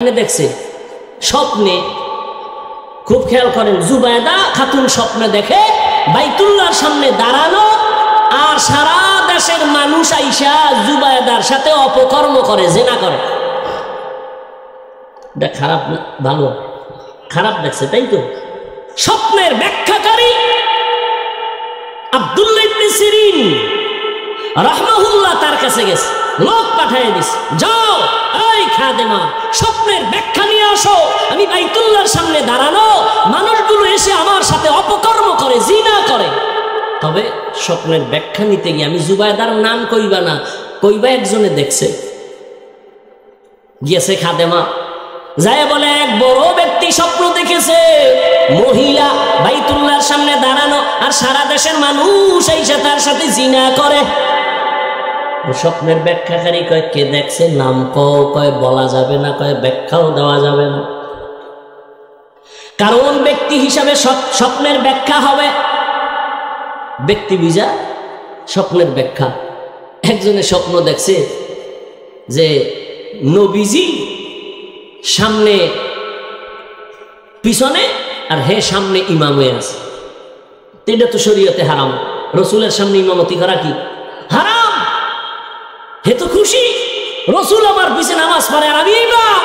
দেখছে স্বপ্নে, খুব খেয়াল করেন, জুবায়দা খাতুন স্বপ্নে দেখে বাইতুল্লাহর সামনে দাঁড়ানো, আর সারা দেশের মানুষ আইসা জুবায়দার সাথে অপকর্ম করে, জিনা করে। এটা খারাপ না ভালো? খারাপ দেখছে, তাই তো? স্বপ্নের ব্যাখ্যাকারী আব্দুল্লাহ ইবনে সিরিন রাহমাহুল্লাহ তার কাছে গেছে, লোক পাঠিয়ে দিস, যাও এই খাদেমা স্বপ্নের ব্যাখ্যা নিয়ে আসো, আমি বাইতুল্লাহর সামনে দাঁড়ানো, মানুষগুলো এসে আমার সাথে অপকর্ম করে, জিনা করে। তবে স্বপ্নের ব্যাখ্যা নিতে গিয়ে, আমি জুবায়দার নাম কইবা না, কইবা একজনে দেখছে, গিয়েছে খাদেমা, যায় বলে এক বড় ব্যক্তি স্বপ্ন দেখেছে, মহিলা বাইতুল্লাহর সামনে দাঁড়ানো, আর সারা দেশের মানুষ এসে তার সাথে জিনা করে। স্বপ্নের ব্যাখ্যাকারী কয়, কে দেখছে? নাম কয় বলা যাবে না, কয় ব্যাখ্যাও দেওয়া যাবে না, কারণ ব্যক্তি হিসাবে স্বপ্নের ব্যাখ্যা হবে ব্যক্তি বুঝা স্বপ্নের ব্যাখ্যা। একজনের স্বপ্ন দেখছে যে নবীজি সামনে পিছনে, আর হে সামনে ইমাম হয়ে আছে। এটা তো শরীয়তে হারাম, রসুলের সামনে ইমামতি করা কি হারাম। হে তো খুশি, রসুল আমার পিছনে নামাজ পড়ে আর আমি ইমাম।